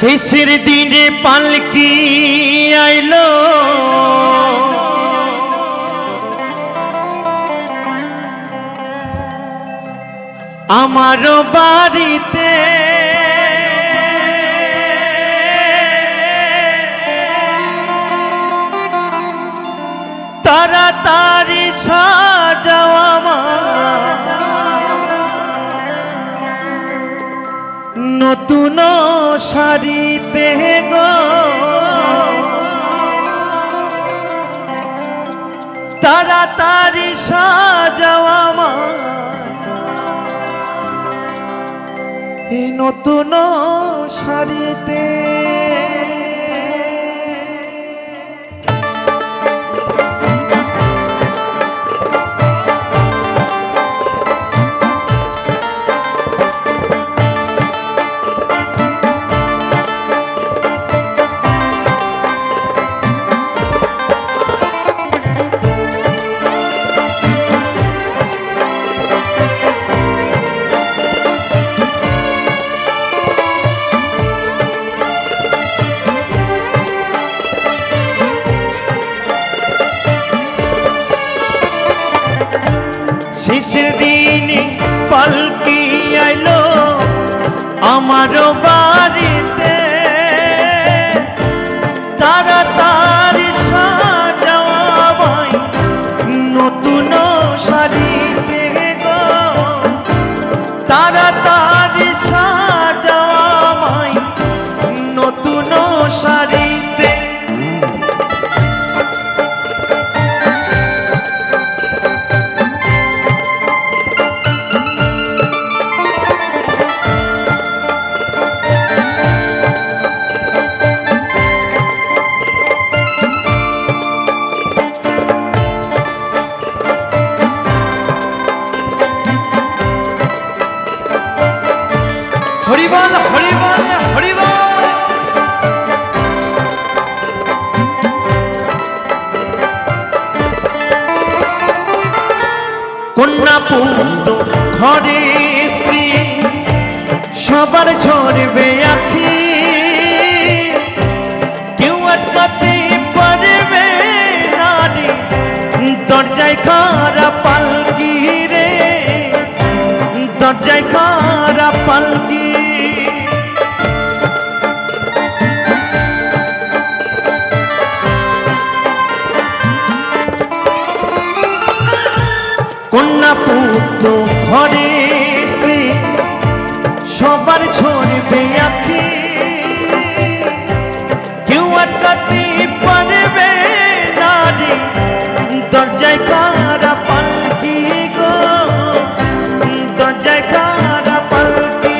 শেষের দিনে পালকি আইলো আমার বাড়িতে, তাড়াতাড়ি সাজাও আমার নতুন শাড়িতে গো, তাড়াতাড়ি সাজাও আমার এই নতুন শাড়িতে। শেষের দিনে পালকি আইলো আমার বাড়িতে, তাড়াতাড়ি সাজাও আমায় নতুন শাড়িতে গো, তাড়াতাড়ি সাজাও আমায় নতুন শাড়িতে। হরিবল হরিবল হরিবল। কন্যা পুত্র ঘরে স্ত্রী সবার ঝরবে আখি, কেউ আটকাতে পারবে না রে দরজায় খারা পালকি রে, দরজায় খারা পালকি। কন্যা পুত্র ঘরে স্ত্রী সবার ঝরবে আখি, কেউ আটকাতে পারবে না রে দরজায় খারা পালকি গো, দরজায় খারা পালকি।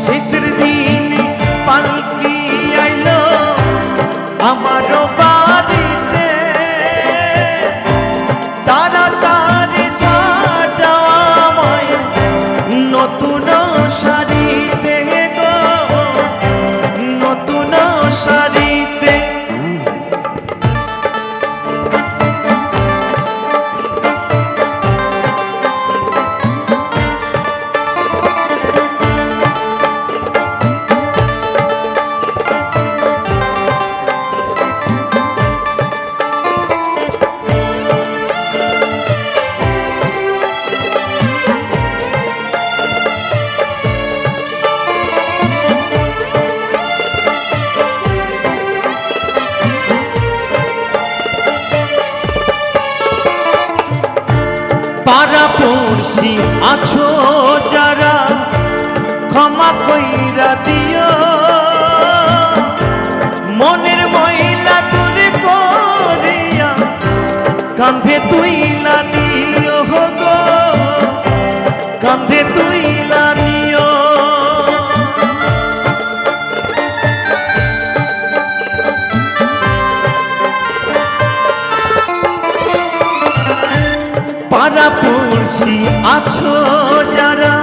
শেষের দিন পালকি আইলো আমার বাড়িতে, তাড়াতাড়ি সাজাও আমায় নতুন শাড়িতে গো, নতুন শাড়িতে। পাড়া পড়শি আছো যারা ক্ষমা কইরা দিও, মনের ময়লা দূর করিয়া কাঁধে তুইলা নিও গো, কাঁধে তুইলা নিও। পাড়া পড়শি আছো যারা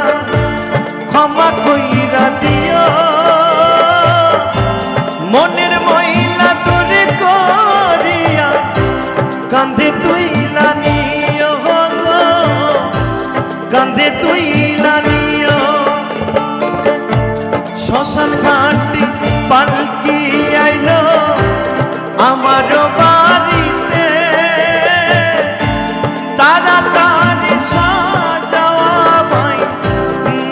ক্ষমা কইরা দিও, মনের ময়লা দূর করিয়া কাঁধে তুইলা নিও গো, কাঁধে তুইলা নিও। শ্মশান ঘাটি পালকি আইলো আমার বাড়িতে তাড়াতাড়ি সাজাওয়া ভাই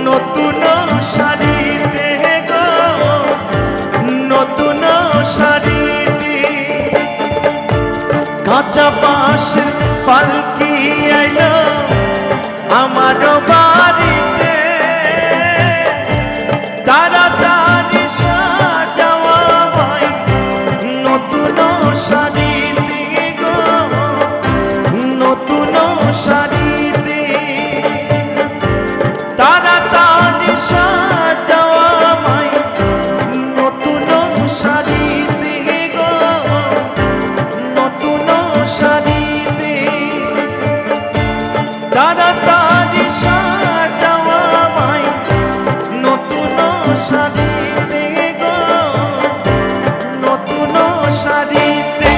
নতুন শাড়িতে গো নতুন শাড়িতে কাঁচা বাঁশের পালকি আইলো আমার বাড়িতে তাড়াতাড়ি সাজাওয়া ভাই নতুন শাড়িতে গো নতুন শাড়িতে তাড়াতাড়ি সাজাওয়া ভাই নতুন শাড়িতে গো নতুন শাড়িতে তাড়াতাড়ি সাজাওয়া ভাই নতুন শাড়িতে গো নতুন শাড়িতে।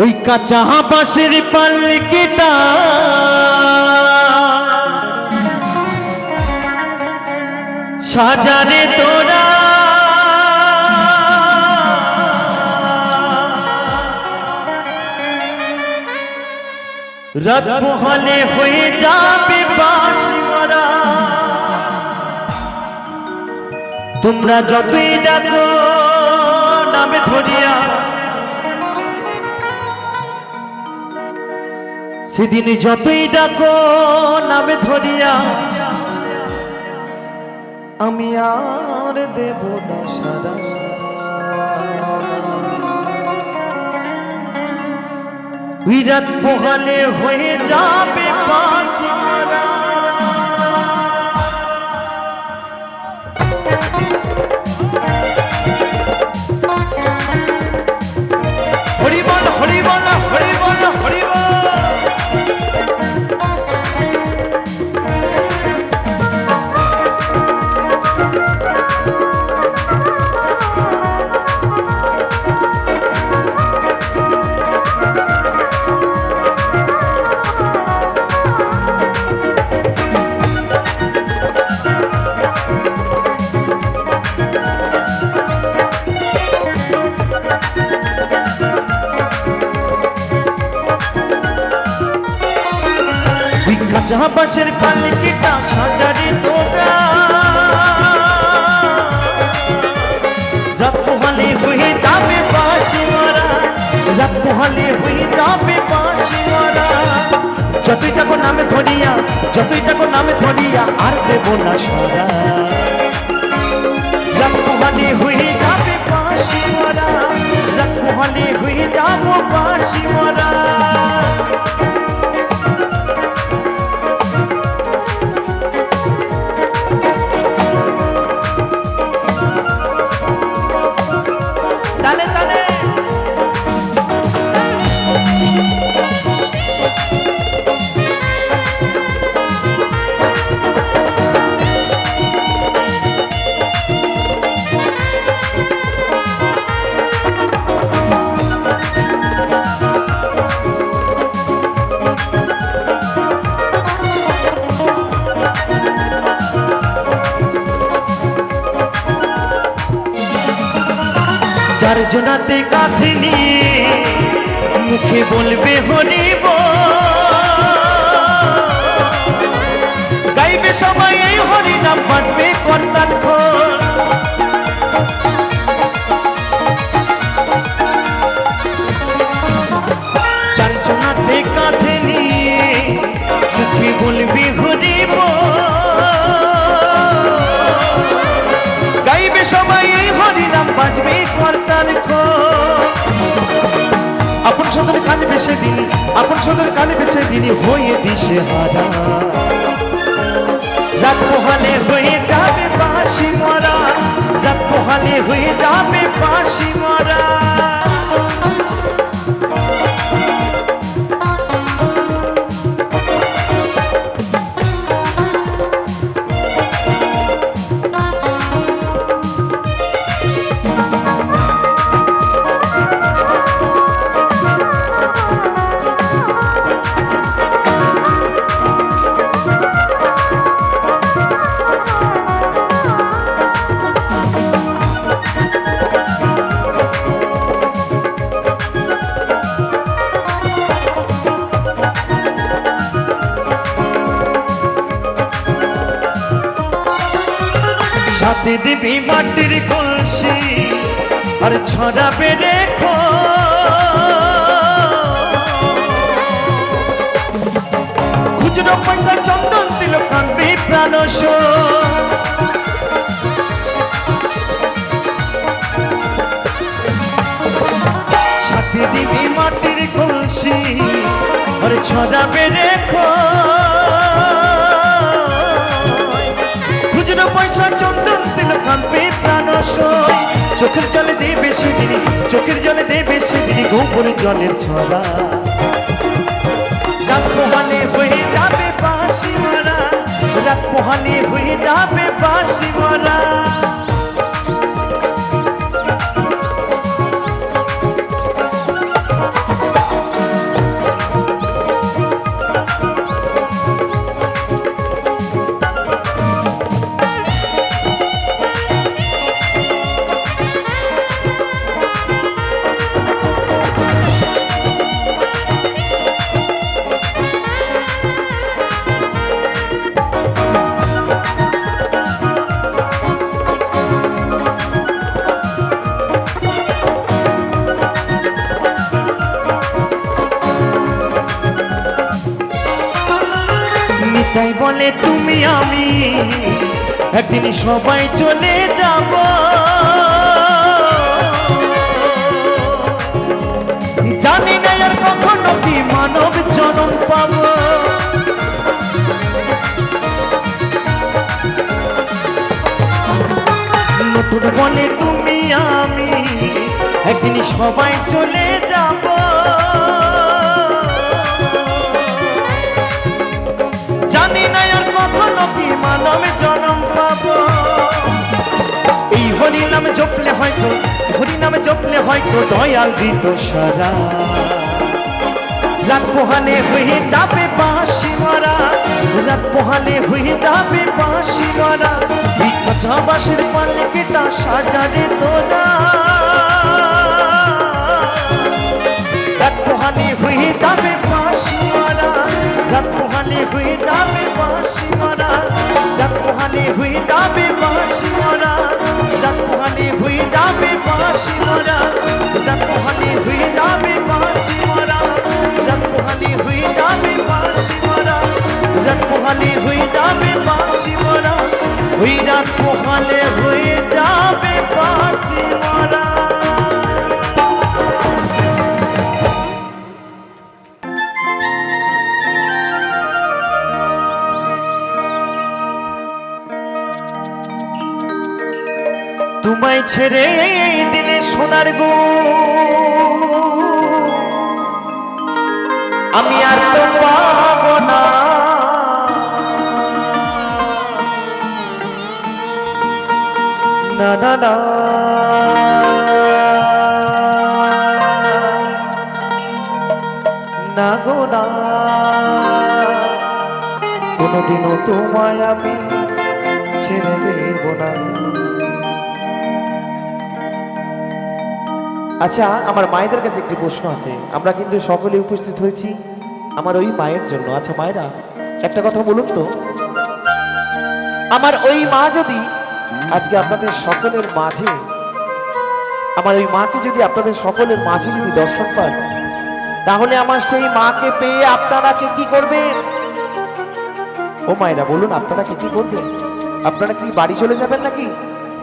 ওই কাঁচা বাঁশের পালকিটা সাজারে তোরা রাত পোহালে হয়ে যাবে বাঁশি মারা তোমরা যতই ডাকো নামে ধরিয়া সেদিন যতই ডাকো নামে ধরিয়া আমি আর দেব না সারা বিরাট পোহালে হয়ে যাবে বাঁশি মারা হরি বল হরি বল হরি বল হরি বল। কাঁচা বাঁশের পালকিটা সাজারে তোরা রাত পোহালে হয়ে যাবে বাঁশি মারা রাত পোহালে হয়ে যাবে বাঁশি মারা যতই ডাকো নামে ধরিয়া যতই ডাকো নামে ধরিয়া আর দেব না সারা রাত পোহালে হয়ে যাবে বাঁশি মারা রাত পোহালে হয়ে যাব বাঁশি মারা। তালে তালে চারজনাতে কাঁধে নিয়ে মুখে বলবে হরি গাইবে সবাই এই হরি নাম বাজবে করতাল খোল চারজনাতে কাঁধে নিয়ে মুখে বলবে হরি গাইবে সবাই এই হরি নাম বাজবে করতাল খোল। আপন সদর কাঁদবে সেদিন আপন সদর কাঁদবে সেদিন হয়ে দিশে হারা রাত পোহালে হয়ে যাবে বাঁশি মারা রাত পোহালে হয়ে যাবে বাঁশি মারা। সাথে দিবি মাটির কলসি আর ছড়াবে রেখো খুচরো পয়সা চন্দন দিল কাঁদবে প্রাণস সাথে দিবি মাটির কলসি আর ছড়াবে রেখো খুচরো পয়সা চন্দন দিল কাঁদবে প্রাণসই চোখের জলে দেবে সেদিনই চোখের জলে দেবে সেদিনই গোবর জলের ছড়া রাত পোহালে হয়ে যাবে বাঁশি মারা রাত পোহালে হয়ে যাবে বাঁশি মারা তাই বলে তুমি আমি একদিন সবাই চলে যাব জানি না আর কখনো কি মানব জন্ম পাব নতুন বলে তুমি আমি একদিন সবাই চলে যাব জানি না আর কখনো কি মানবে জন্ম পাবো এই হরি নামে জপলে হয়তো দয়াল দিত সারা রাত পোহালে হয়ে যাবে বাঁশি মারা রাত পোহালে হয়ে যাবে বাঁশি মারা কাঁচা বাঁশের পাল্লিকেটা সাজারে তোরা রাত পোহালে হয়ে যাবে বাঁশি মারা রাত পোহালে হয়ে যাবে বাঁশি মারা রাত পোহালে হয়ে যাবে বাঁশি মারা রাত পোহালে হয়ে যাবে বাঁশি মারা রাত পোহালে হয়ে যাবে বাঁশি মারা রাত পোহালে হয়ে যাবে বাঁশি মারা রাত পোহালে হয়ে যাবে বাঁশি মারা ওই রাত পোহালে হয়ে যাবে বাঁশি মারা তোমায় ছেড়ে দিলে সোনার গো আমি আর তো পাবো না না না না না গো না কোনোদিনও তোমায় আমি ছেড়ে দেব না আচ্ছা আমার মায়েদের কাছে একটি প্রশ্ন আছে আমরা কিন্তু সকলে উপস্থিত হয়েছি আমার ওই মায়ের জন্য আচ্ছা মায়েরা একটা কথা বলুন তো আমার ওই মা যদি আজকে আপনাদের সকলের মাঝে আমার ওই মাকে যদি আপনাদের সকলের মাঝে যদি দর্শন পান তাহলে আমার সেই মাকে পেয়ে আপনারা কি করবেন ও মায়েরা বলুন আপনারা কি করবেন আপনারা কি বাড়ি চলে যাবেন নাকি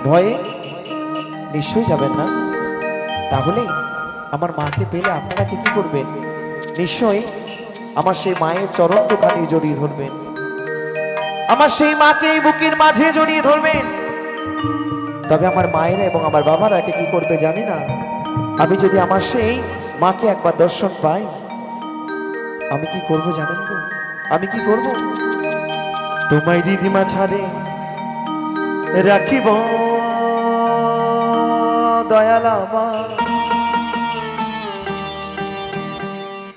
ভয়ে নিশ্চয়ই যাবেন না তাহলে আমার মাকে পেলে আপনারা কি করবেন নিশ্চয়ই আমার সেই মায়ের চরণ দুখানি জড়িয়ে ধরবেন আমার সেই মাকে এই বুকের মাঝে জড়িয়ে ধরবেন তবে আমার মায়েরা এবং আমার বাবারা কি করবে জানি না আমি যদি আমার সেই মাকে একবার দর্শন পাই আমি কি করব জানেন তো আমি কি করব তোমায় দিদিমা ছাড়ে রাখিব দয়াল আমার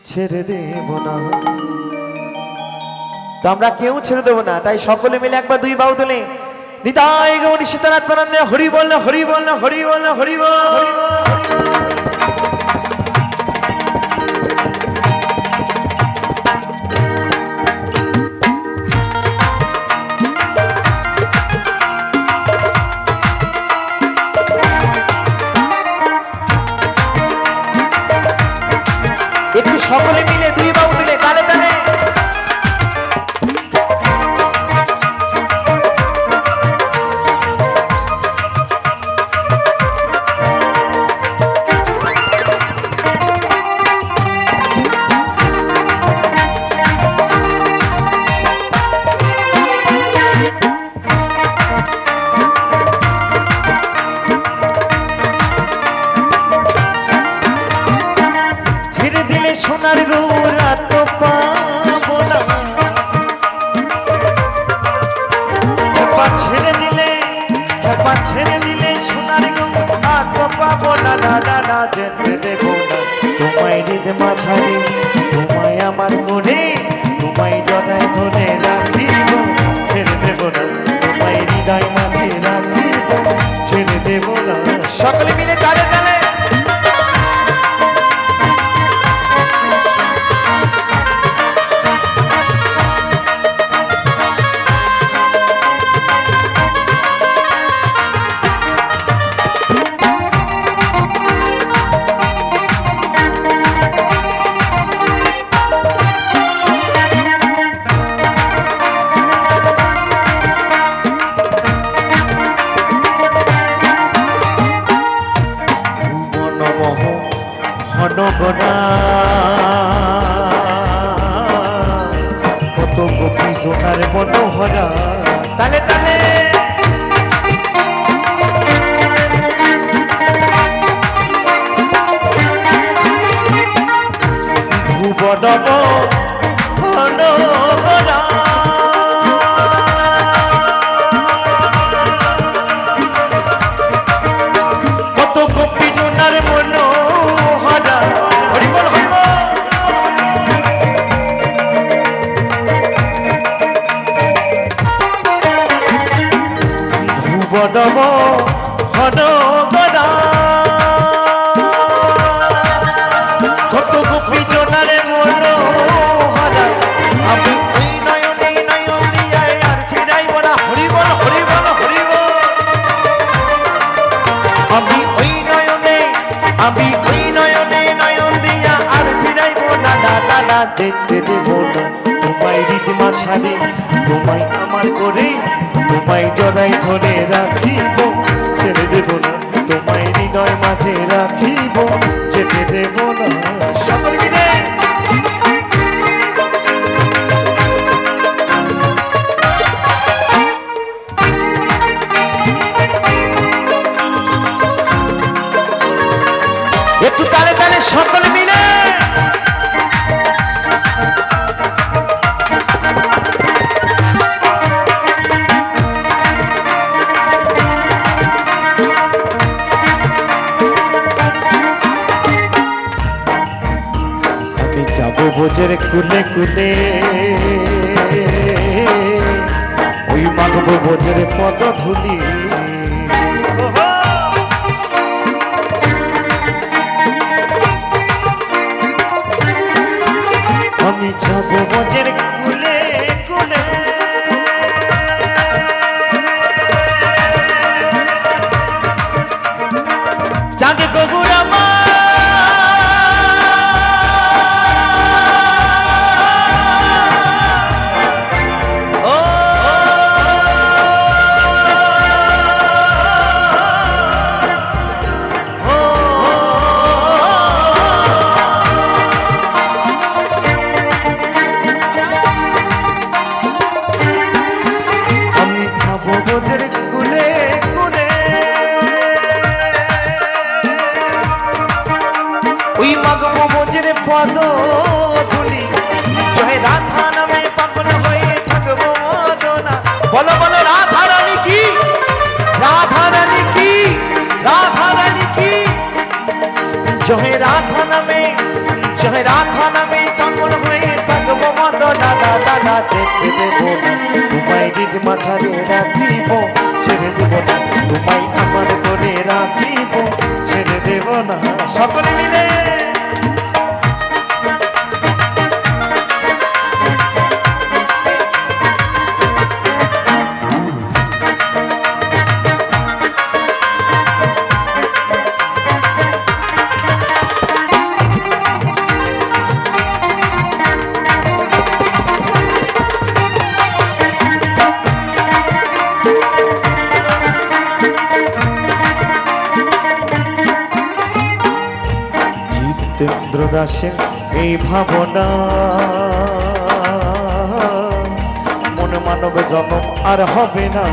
ছেড়ে দেব না তো আমরা কেউ ছেড়ে দেবো না তাই সকলে মিলে একবার দুই বাহু তোলে নিতাই গৌরী সীতানাথ প্রণামে হরি বল হরি বল হরি বল হরি বল ছেড়ে দিলে খেপা ছেড়ে দিলে সোনার গো আর তো পাবো না না না না যেতে দেবো না তোমায় হৃদ মাঝারে তোমায় আমার মনে তোমায় জড়ায় ধরে রাখিব ছেড়ে দেবো না তোমায় হৃদয় মাঝে রাখিব ছেড়ে দেবো না সকলে মিলে তালে তালে কত গোপী সোনার মনোহরা তালে তালে ভুবনব মনোহরা কত গোপী সোনার মনোহরা হরিবল হরিবল ভুবনব হনগরা কত গোপী জনারে মনোহরা আমি ওই নয়নে নয়ন দিয়া আর ফিরাইব না হরিবল হরিবল হরিবল আমি ওই নয়নে নয়ন দিয়া আর ফিরাইব না না না না যেতে দেব না তোমায় হৃদ মাঝারে তোমায় আমার করে তোমায় জড়াই ধরে রাখিব ছেড়ে দেব না তোমায় হৃদয় মাঝে রাখিব যেতে দেব না সকল মিলে একটু তালে তালে সকল মিলে ভোজের কুলে কুলে ওই মাগব ভোজের পদ ধুলি আমি যাব ভোজের কুলে কুলে চাঁদ গবুরামা পদ ধুলি জয় রাধা নামে পাগল হয়ে থাকবো মদনা বলো বলো রাধা রানী কি রাধা রানী কি রাধা রানী কি জয় রাধা নামে পাগল হয়ে থাকবো মদনা দাদা না যেতে দেব না তোমায় হৃদ মাঝারে রাখিব ছেড়ে দেব না তোমায় আমার করে রাখিব ছেড়ে দেব না সকলে মিলে জিতেন্দ্র দাসের এই ভাবনা মনে মানব জন্ম আর হবে না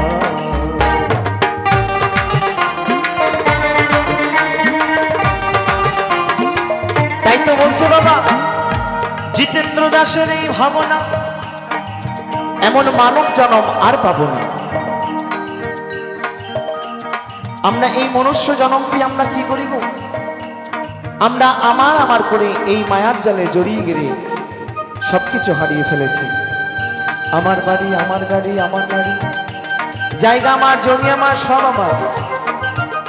তাই তো বলছে বাবা জিতেন্দ্র দাসের এই ভাবনা এমন মানব জন্ম আর পাবো না আমরা এই মনুষ্য জনমটি আমরা কি করি গো? আমরা আমার আমার করে এই মায়ার জালে জড়িয়ে গেলে সবকিছু হারিয়ে ফেলেছি। আমার বাড়ি, আমার গাড়ি, আমার গাড়ি, জায়গা আমার, জমি আমার, সব আমার।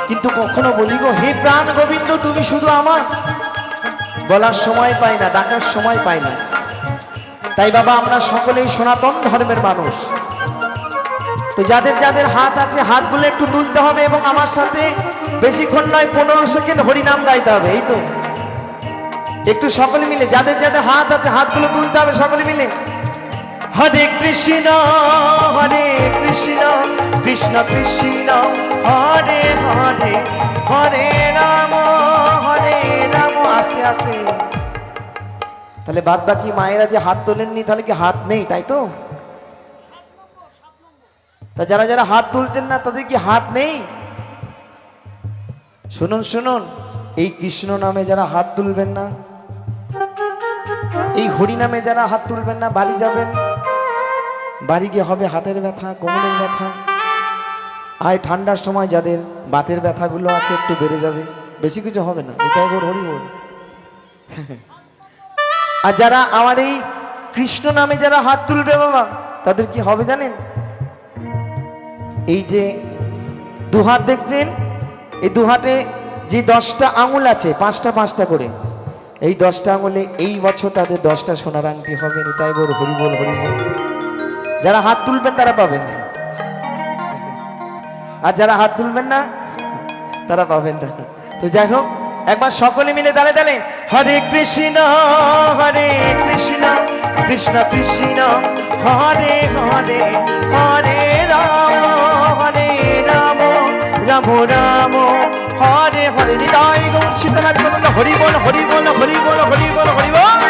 কিন্তু কখনো বলি গো, হে প্রাণ গোবিন্দ তুমি শুধু আমার, বলার সময় পাই না, ডাকার সময় পাই না। তাই বাবা আমরা সকলেই সনাতন ধর্মের মানুষ। তো যাদের যাদের হাত আছে হাতগুলো একটু তুলতে হবে এবং আমার সাথে বেশিক্ষণ নয় 15 সেকেন্ড হরিনাম গাইতে হবে। এই তো একটু সকলে মিলে, যাদের যাদের হাত আছে হাতগুলো তুলতে হবে সকলে মিলে। হরে কৃষ্ণ হরে কৃষ্ণ কৃষ্ণ কৃষ্ণ হরে হরে, হরে রাম আস্তে আস্তে। তাহলে বাদ বাকি মায়েরা যে হাত তোলেননি তাহলে কি হাত নেই, তাই তো? তা যারা যারা হাত তুলছেন না তাদের কি হাত নেই? শুনুন শুনুন, এই কৃষ্ণ নামে যারা হাত তুলবেন না, এই হরি নামে যারা হাত তুলবেন না, বাড়ি যাবেন, বাড়ি গিয়ে হবে হাতের ব্যথা, কোমরের ব্যথা, আর ঠান্ডার সময় যাদের বাতের ব্যথাগুলো আছে একটু বেড়ে যাবে, বেশি কিছু হবে না। এটাই বল হরি বল। আর যারা আমার এই কৃষ্ণ নামে যারা হাত তুলবে বাবা, তাদের কি হবে জানেন? এই যে দুহাত দেখছেন, এই দুহাতে যে 10টা আঙুল আছে, 5টা 5টা করে, এই 10টা আঙুলে এই বছর তাদের 10টা সোনার আংটি হবে। নিতাই বল হরি বল হরি বল। যারা হাত তুলবেন তারা পাবেন, আর যারা হাত তুলবেন না তারা পাবেন না। তো যাই হোক, একবার সকলে মিলে দালে দালে হরে কৃষ্ণ কৃষ্ণ কৃষ্ণ হরে হরে, হরে রাম রাম রাম হরে হরে। নিতাই গৌর সীতানাথ গোবিন্দ হরি বল হরি বল হরি বল হরি বল হরি বল।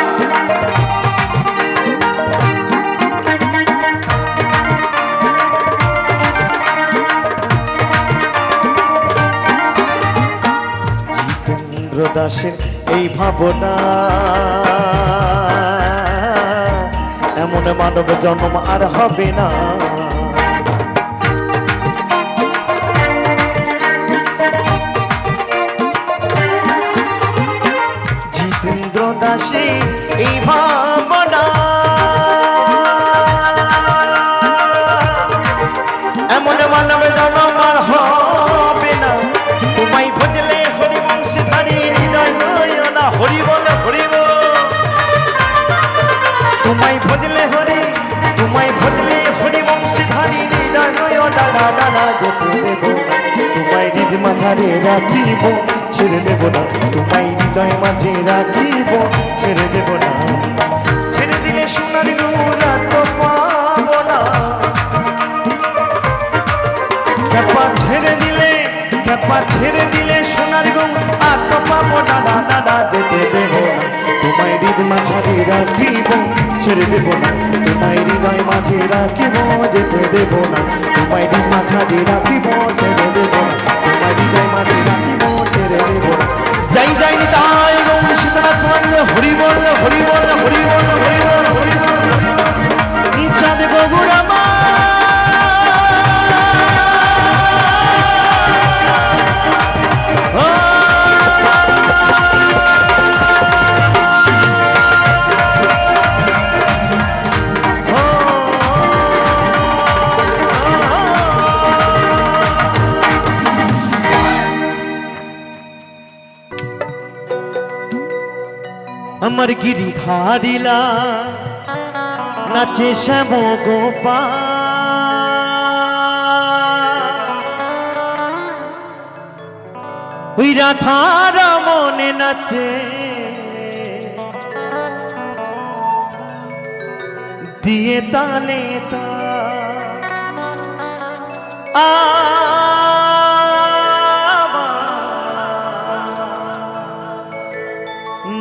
জিতেন্দ্র দাসের এই ভাবনা, এমন মানব জন্ম আর হবে না। জিতেন্দ্র দাসে এই ভাবনা, এমন মানব জন্ম আর হবে না। তোমায় ভজলে হরি বংশে ধারি হৃদয় নয়না, হরি বল হরি বল। তোমায় ভজলে হরি, তোমায় ভজলে হরি বংশে ধারি হৃদয় নয়না, ডানা যেতে দেব তোমায় হৃদ মাঝারে রাখিব, ছেড়ে দেব না তোমায় হৃদয় মাঝে রাখিব, ছেড়ে দেব না। ছেড়ে দিলে সোনার গৌরা তো পাবো না, খেপা ছেড়ে দিলে, খেপা ছেড়ে দিলে সোনার গৌ আর তো পাবো না, না যেতে দেব না তোমায় হৃদ মাঝারে রাখিব, ছেড়ে দেব না তোমায় হৃদয় মাঝে রাখিব, যেতে দেব না তোমায় হৃদ মাঝারে রাখিব, ছেড়ে দেব না তোমায় হৃদয় মাঝে রাখিব, ছেড়ে দেব না। যাই যাই নিতাই গৌর সীতানাথ গোবিন্দ হরি বল হরি বল হরি বল হরি বল হরি বল। চাঁদ গৌর আমার আমার গিরি ধারিলা নাচে শ্যাম গোপাল, ওই রাধার মনে নাচে দিয়ে তালে তা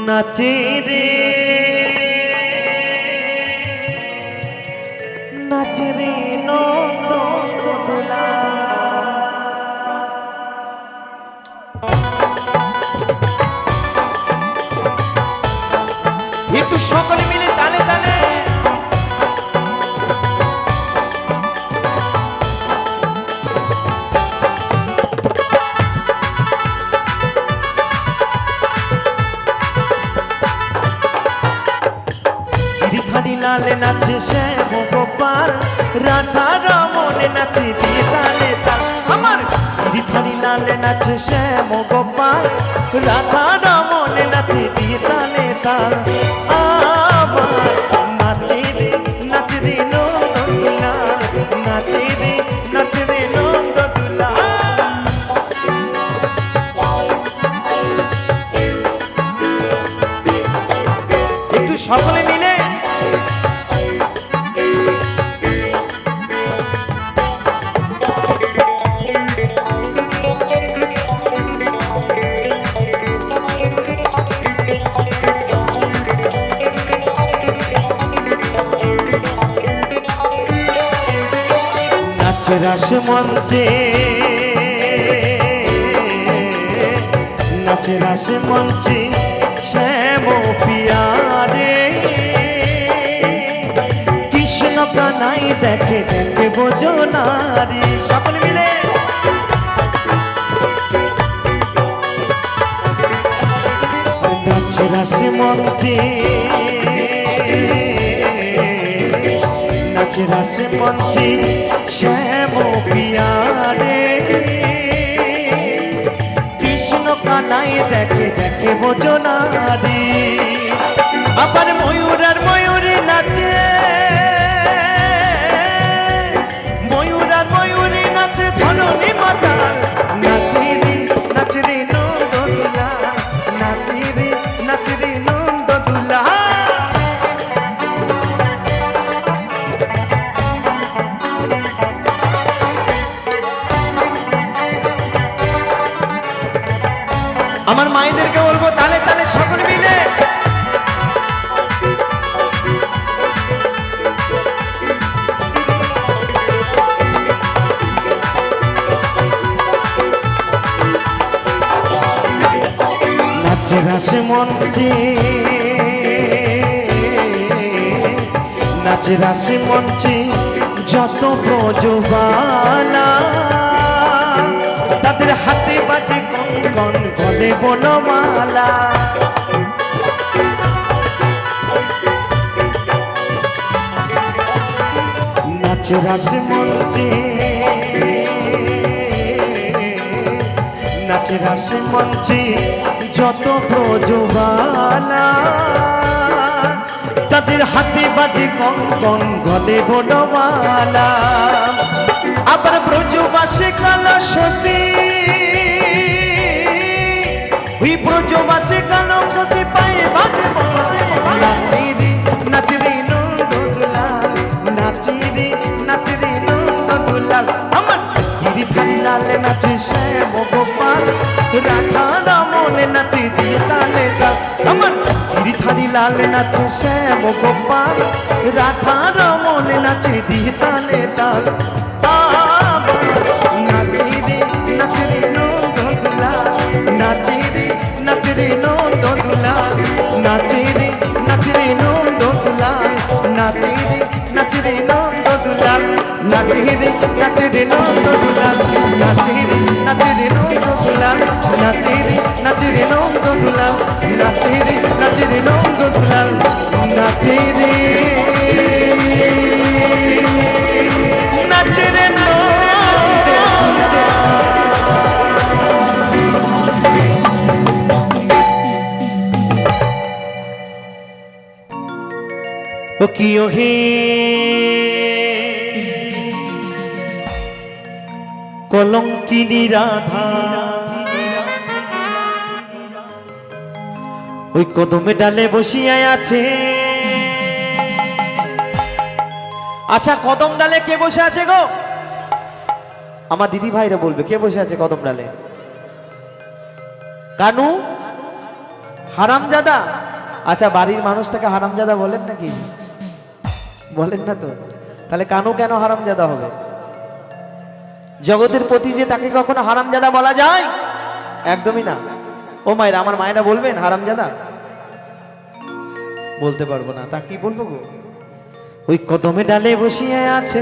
নাচে রে নাচে রে নন্দ দোলা। একটু সকলে মিলে তালে তালে রাধা রমন নাচে দিয়ে তালে তাল আমার গিরিধারী লাল নাচে শ্যাম গোপাল রাধা রমন নাচে দিয়ে তালে তাল আমার নাচে রে নন্দ দুলাল নাচে রে নন্দ দুলাল একটু সকলে মিলে রাস মঞ্চে নাচে রাস মঞ্চে শ্যাম পিয়ারে কৃষ্ণ কানাই দেখে দেখে বোঝো নারী সকলে মিলে নাচে রাস মঞ্চে নাচে রাস মঞ্চে শ্যাম পিয়ারে কৃষ্ণ কানাই দেখে দেখে বোঝো নারী আবার ময়ূর আর ময়ূরে নাচে ময়ূর আর ময়ূরে নাচে ধরণী মাতাল নাচে রে নন্দ দুলাল নাচে রে নন্দ দুলাল আমার মায়েদেরকে বলবো তালে তালে সকলে মিলে নাচে রাসে মঞ্চে নাচে রাসে মঞ্চে যত ব্রজবালা তাদের হাতে বাজে কঙ্কন গলে বনমালা নাচে রাস মঞ্চে নাচে রাস মঞ্চে যত ব্রজবালা তাদের হাতে বাজে কঙ্কন গলে বনমালা আবার ব্রজবাসে কালা শশী ওই ব্রজবাসে কালো শশী পায়ে বাজে নাচে রে নন্দ দুলাল নাচে রে নন্দ দুলাল আমার গিরিধারী লাল নাচে শ্যাম গোপাল রাধা রমন নাচে দিয়ে তালে তাল আমার গিরিধারী লাল নাচে শ্যাম গোপাল রাধা রমন নাচে দিয়ে তালে তাল নাচে রে নন্দ দুলাল নাচে রে নন্দ দুলাল নাচে রে নন্দ দুলাল নাচে রে নন্দ দুলাল নাচে রে নন্দ দুলাল নাচে রে নন্দ দুলাল নাচে রে নন্দ দুলাল নাচে রে নন্দ দুলাল নাচে রে ও কি ওহে কলঙ্কিনী রাধা ওই কদমে ডালে বসিয়া আছে আচ্ছা কদম ডালে কে বসে আছে গো আমার দিদি ভাইরা বলবে কে বসে আছে কদম ডালে কানু হারামজাদা আচ্ছা বাড়ির মানুষটাকে হারামজাদা বলেন নাকি বলেন না তো তাহলে কানু কেন হারামজাদা হবে জগতের প্রতি যে তাকে কখনো হারামজাদা বলা যায় একদমই না ও মায়েরা আমার মায়েরা বলবেন হারামজাদা বলতে পারবো না তা কি বলবো গো ওই কদমে ডালে বসিয়ে আছে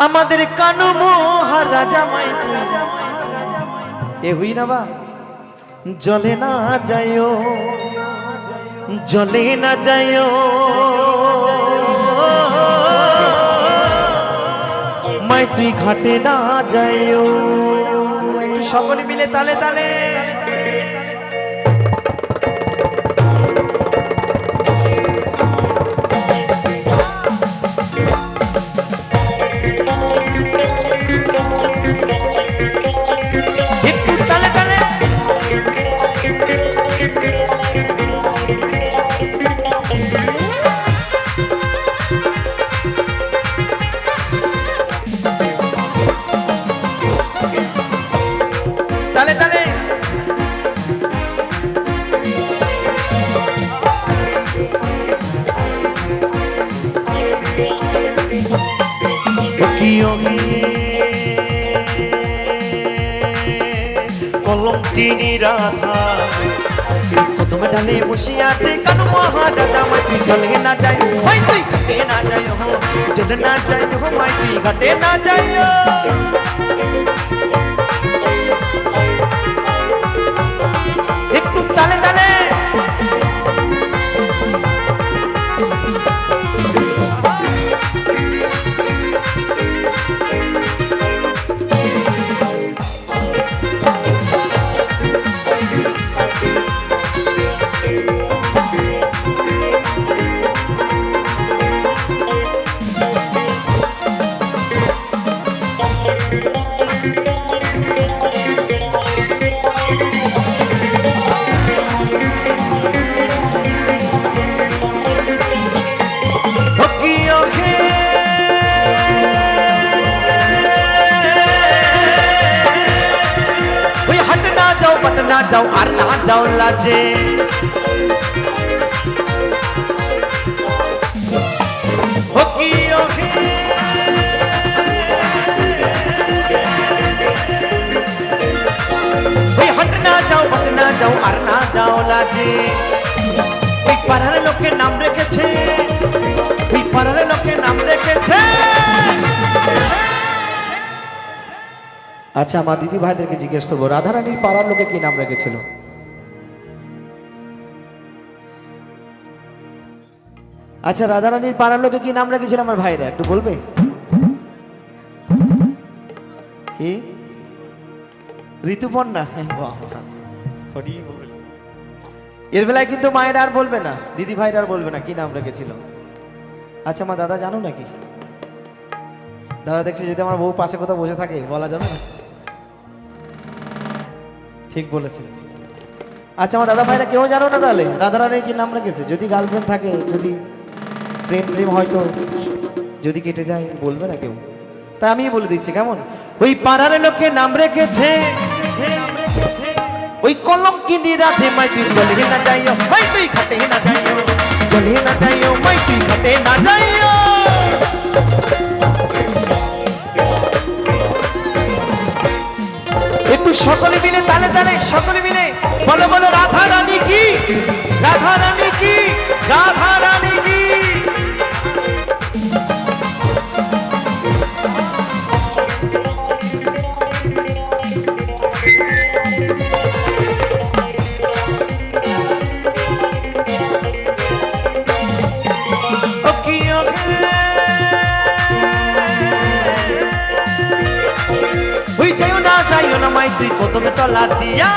আমাদের কানু মহারাজা মাই এ হই না বা জলে না যাইও জলে না যাইও মাই তুই ঘাটে না যাইও। একটু সকলে মিলে তালে তালে। একটু তালে তালে। তালে তালে। কলঙ্কিনী রাধা কদমে ডালে বসে আছে কানু মহারাজা মাই তুই চলে না যাই মাই তুই ঘাটে না যাই হো চলে না যাই হো মাই তুই ঘাটে না যাই একটু তালে তালে। না যাও আর না যাও লাজে হট না যাও হট না যাও আর না যাও লাজে। ওই পাড়ার লোকের নাম রেখেছে, ওই পাড়ার লোকের নাম রেখেছে। আচ্ছা আমার দিদি ভাইদেরকে জিজ্ঞেস করবো রাধারানীর পাড়ার লোকে কি নাম রেখেছিল? আচ্ছা রাধারানীর পাড়ার লোকে কি নাম রেখেছিল আমার ভাইরা একটু বলবে কি? ঋতুপর্ণা। এর বেলায় কিন্তু মায়ের আর বলবে না, দিদি ভাইরা আর বলবে না কি নাম রেখেছিল। আচ্ছা মা দাদা জানো নাকি? দাদা দেখছি যদি আমার বউ পাশে কোথাও বসে থাকে বলা যাবে না? ঠিক বলেছে। আচ্ছা আমার দাদা ভাইরা কেউ জানো না তাহলে রাধারানীর কি নাম রেখেছে? যদি গার্লফ্রেন্ড থাকে, যদি প্রেম প্রেম হয়তো যদি কেটে যায় বলবে না কেউ, তাই আমি বলে দিচ্ছি কেমন? ওই পাড়ার লোকে নাম রেখেছে, ওই কলঙ্কিনী রাধে মাই তুই চলে না যাইও মাই তুই ঘাটে না যাইও চলে না যাইও মাই তুই ঘাটে না যাইও। একটু সকলে মিলে তালে তালে সকলে মিলে বলো বলো রাধা রানী কি, রাধা রানী কি, রাধা রানী কি। মাই তুই কদমে তলা দিয়া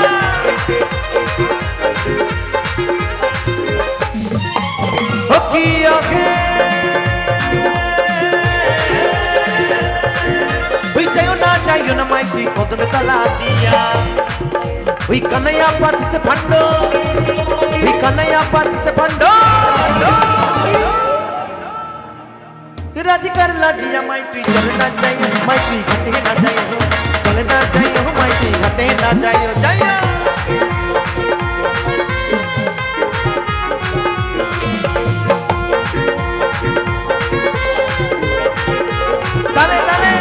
যাইও না মাই তুই কদমে তলা দিয়া। ওই কানাইয়া পাতিছে ভান্ড, ওই কানাইয়া পাতিছে ভান্ড রাধিকার লাডিয়া মাই তুই চলে না যাই মাই তুই ঘাটে না যাই চলে না যাই মাই তুই ঘাটে না যাইও যাইয়া। তালে তালে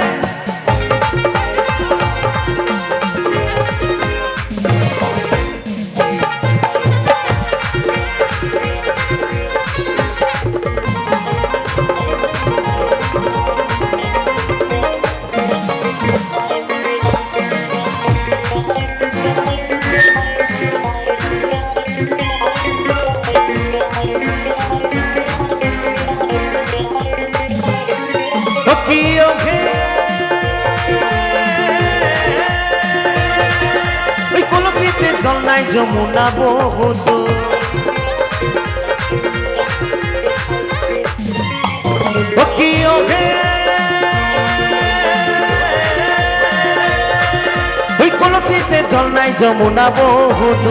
নাই যমুনা বহুত ওই কলসিতে জল নাই যমুনা বহুত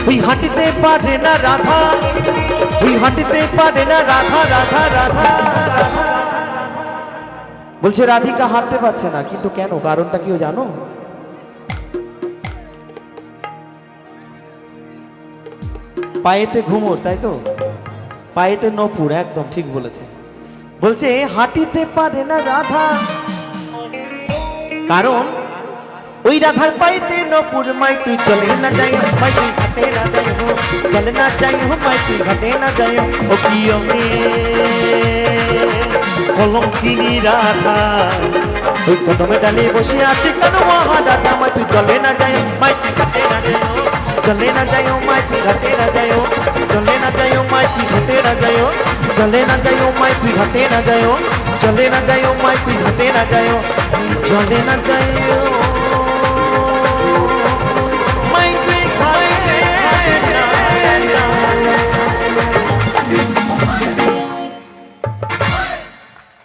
ওই হাঁটিতে পারে না রাধা ওই হাঁটিতে পারে না রাধা রাধা রাধা বলছে রাধিকা হাঁটতে পারছে না কিন্তু কেন কারণটা কিও জানো পায়েতে ঘুমোর তাই তো পায়েতে নপুর একদম ঠিক বলেছে বলছে হাঁটিতে পারে না রাধা কারণ ওই রাধার পাইতে নপুর মাই তুই চলে না যাই মাই তুই ঘাটে না যাই হো চলে না যাই হো মাই তুই ঘাটে না যাই ও কি কলঙ্কিনী রাধা ওই কদমে ডালে বসে আছে কেন মহারাধা মাই তুই চলে না যাই মাই তুই ঘাটে না যাই চলে না যাই মাই তুই ঘাটে না যাই চলে না যাই মাই তুই ঘাটে না যাই চলে না যাই মাই তুই ঘাটে না যাই চলে না যাই মাই তুই ঘাটে না যাই চলে না যাই